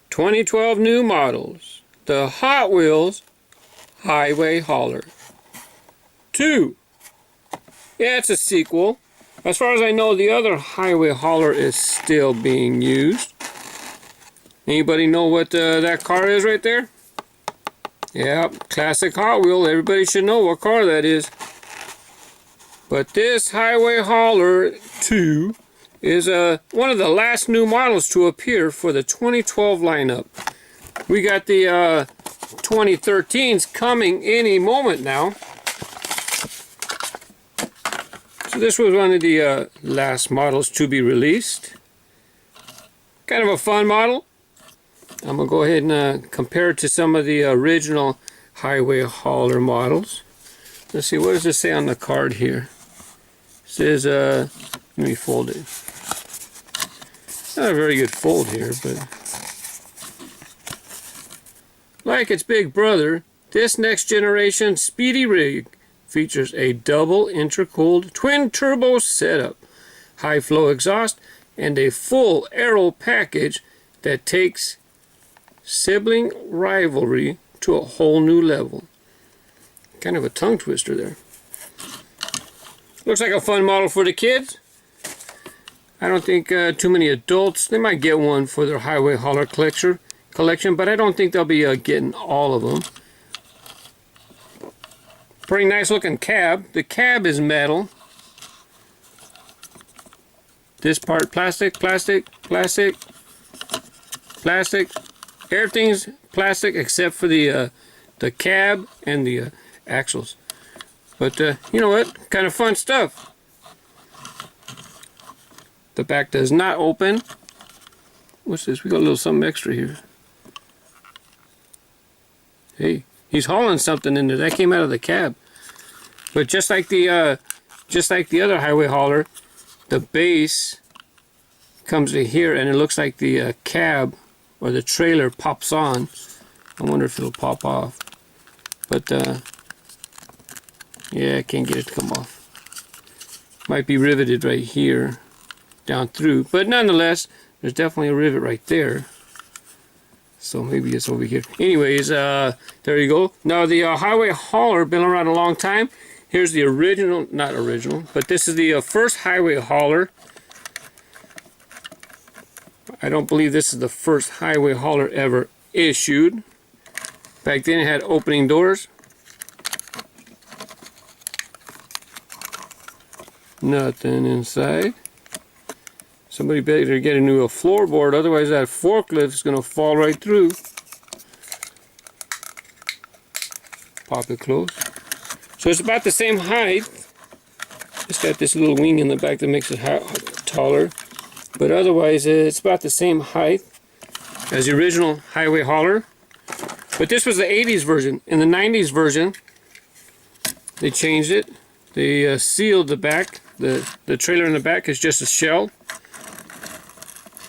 2012 new models. The Hot Wheels HiWay Hauler 2. Yeah, it's a sequel. As far as I know, the other HiWay Hauler is still being used. Anybody know what that car is right there? Yeah, classic Hot Wheel. Everybody should know what car that is. But this HiWay Hauler 2 is one of the last new models to appear for the 2012 lineup. We got the 2013s coming any moment now. So this was one of the last models to be released. Kind of a fun model. I'm going to go ahead and compare it to some of the original HiWay Hauler models. Let's see, what does it say on the card here? It says, let me fold it. It's not a very good fold here, but like its big brother, this next generation speedy rig features a double intercooled twin turbo setup, high flow exhaust, and a full aero package that takes sibling rivalry to a whole new level. Kind of a tongue twister there. Looks like a fun model for the kids. I don't think too many adults, they might get one for their HiWay Hauler collection, but I don't think they'll be getting all of them. Pretty nice looking cab. The cab is metal. This part plastic, plastic, plastic, plastic. Everything's plastic except for the cab and the axles. But you know what? Kind of fun stuff. The back does not open. What's this? We got a little something extra here. Hey, he's hauling something in there. That came out of the cab. But just like the other HiWay Hauler, the base comes to here, and it looks like the cab or the trailer pops on. I wonder if it'll pop off. But yeah, I can't get it to come off. Might be riveted right here, down through. But nonetheless, there's definitely a rivet right there. So maybe it's over here. Anyways, there you go. Now the HiWay Hauler been around a long time. Here's the original, not original, but this is the first HiWay Hauler. I don't believe this is the first HiWay Hauler ever issued. Back then it had opening doors. Nothing inside. Somebody better get a new floorboard, otherwise that forklift is going to fall right through. Pop it close. So it's about the same height. It's got this little wing in the back that makes it taller. But otherwise it's about the same height as the original HiWay Hauler. But this was the 80s version. In the 90s version, they changed it. They sealed the back. The trailer in the back is just a shell.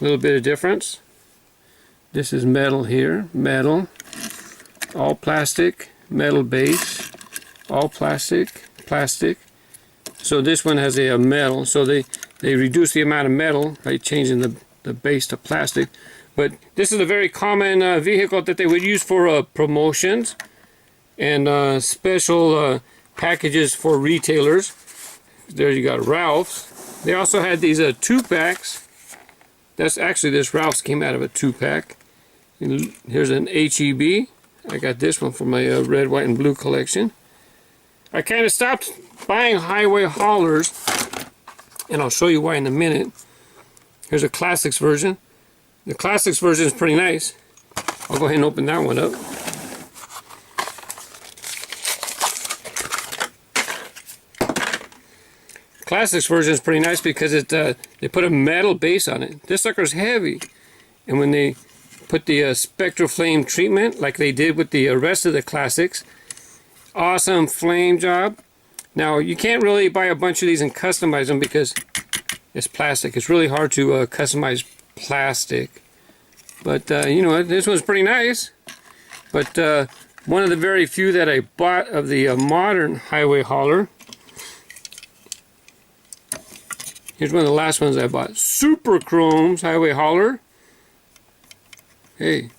A little bit of difference. This is metal here. Metal. All plastic. Metal base. All plastic. Plastic. So this one has a metal. So they reduce the amount of metal by changing the base to plastic. But this is a very common vehicle that they would use for promotions and special packages for retailers. There you got Ralph's. They also had these 2-packs. That's actually, this Ralph's came out of a 2-pack. Here's an HEB. I got this one for my red, white, and blue collection. I kind of stopped buying HiWay Haulers, and I'll show you why in a minute. Here's a Classics version. The Classics version is pretty nice. I'll go ahead and open that one up. Classics version is pretty nice because they put a metal base on it. This sucker's heavy, and when they put the spectral flame treatment like they did with the rest of the Classics, awesome flame job. Now you can't really buy a bunch of these and customize them because it's plastic. It's really hard to customize plastic. But you know, this one's pretty nice. But one of the very few that I bought of the modern HiWay Hauler. Here's one of the last ones I bought. Super Chrome's HiWay Hauler. Hey,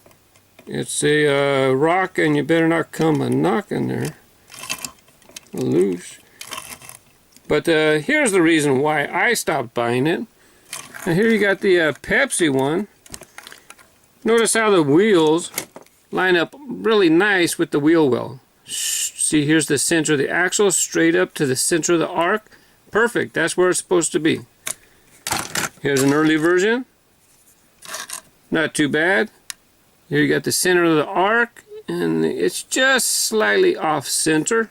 it's a rock, and you better not come a knocking there. Loose. But here's the reason why I stopped buying it. Now here you got the Pepsi one. Notice how the wheels line up really nice with the wheel well. See, here's the center of the axle, straight up to the center of the arc. Perfect, that's where it's supposed to be. Here's an early version. Not too bad. Here you got the center of the arc, and it's just slightly off center.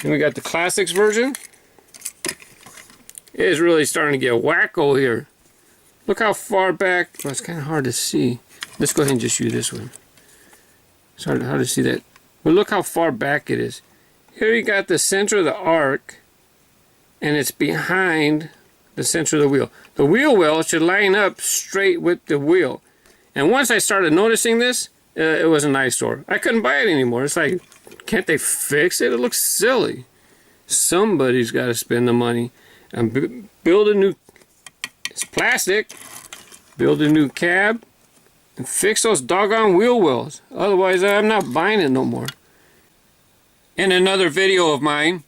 Then we got the Classics version. It is really starting to get wacko here. Look how far back. Well, it's kind of hard to see. Let's go ahead and just use this one. It's hard to see that. But look how far back it is. Here you got the center of the arc, and it's behind the center of the wheel. The wheel well should line up straight with the wheel. And once I started noticing this, it was an eyesore. I couldn't buy it anymore. It's like, can't they fix it? It looks silly. Somebody's got to spend the money and build a new, it's plastic, build a new cab and fix those doggone wheel wells. Otherwise, I'm not buying it no more. In another video of mine,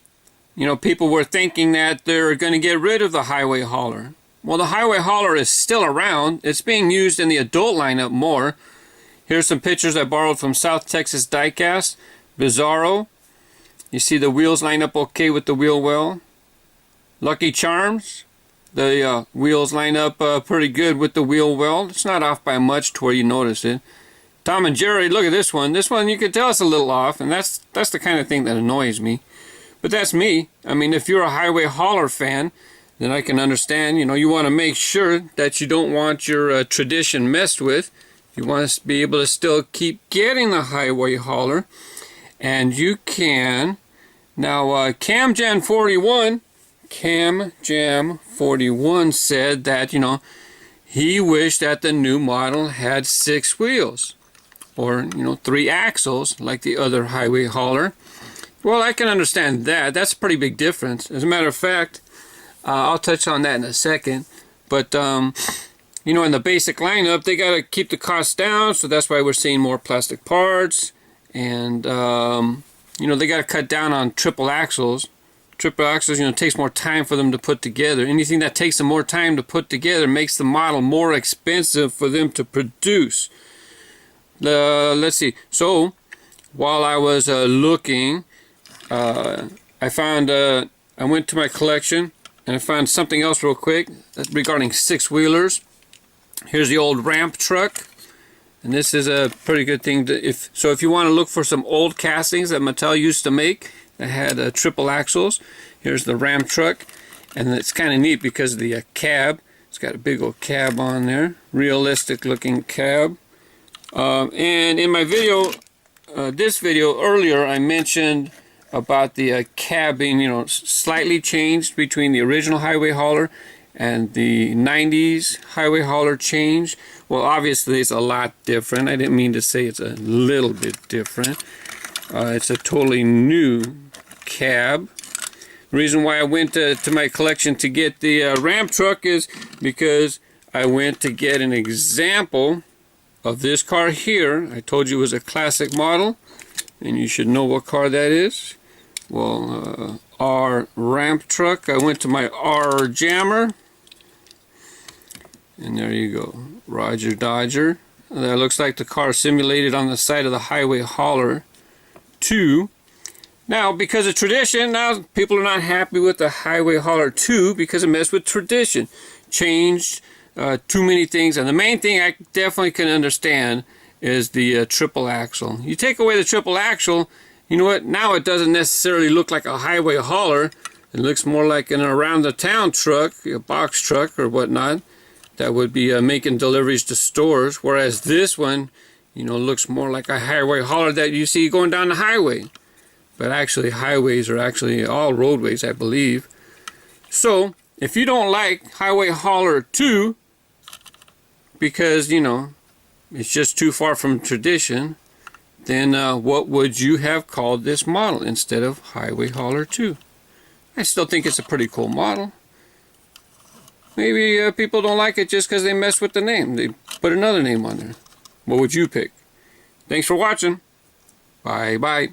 people were thinking that they're going to get rid of the HiWay Hauler. Well, the HiWay Hauler is still around. It's being used in the adult lineup more. Here's some pictures I borrowed from South Texas Diecast. Bizarro. You see the wheels line up okay with the wheel well. Lucky Charms. The wheels line up pretty good with the wheel well. It's not off by much to where you notice it. Tom and Jerry, look at this one. This one you can tell it's a little off, and that's the kind of thing that annoys me. But that's me. I mean, if you're a HiWay Hauler fan, then I can understand. You want to make sure that you don't want your tradition messed with. You want to be able to still keep getting the HiWay Hauler. And you can. Now, CamJam41 said that, he wished that the new model had 6 wheels. Or, 3 axles, like the other HiWay Hauler. Well, I can understand that. That's a pretty big difference. As a matter of fact, I'll touch on that in a second. But, in the basic lineup, they got to keep the costs down. So that's why we're seeing more plastic parts. And, they got to cut down on triple axles. Triple axles, it takes more time for them to put together. Anything that takes them more time to put together makes the model more expensive for them to produce. Let's see. So, while I was looking, I went to my collection and I found something else real quick regarding 6-wheelers. Here's the old ramp truck, and this is a pretty good thing. If you want to look for some old castings that Mattel used to make that had triple axles, here's the ramp truck, and it's kind of neat because of the cab. It's got a big old cab on there, realistic looking cab. And in my video, this video earlier, I mentioned about the cab being, slightly changed between the original HiWay Hauler and the 90s HiWay Hauler change. Well, obviously it's a lot different. I didn't mean to say it's a little bit different. It's a totally new cab. The reason why I went to my collection to get the ramp truck is because I went to get an example of this car here. I told you it was a classic model, and you should know what car that is. Well, our ramp truck. I went to my R Jammer, and there you go, Roger Dodger. That looks like the car simulated on the side of the HiWay Hauler 2. Now, because of tradition, now people are not happy with the HiWay Hauler 2 because it messed with tradition, changed too many things, and the main thing I definitely can understand is the triple axle. You take away the triple axle, you know what? Now it doesn't necessarily look like a HiWay Hauler. It looks more like an around the town truck, a box truck or whatnot, that would be making deliveries to stores. Whereas this one, looks more like a HiWay Hauler that you see going down the highway. But actually, highways are actually all roadways, I believe. So, if you don't like HiWay Hauler 2, because, it's just too far from tradition, then what would you have called this model instead of HiWay Hauler 2? I still think it's a pretty cool model. Maybe people don't like it just because they mess with the name. They put another name on there. What would you pick? Thanks for watching. Bye bye.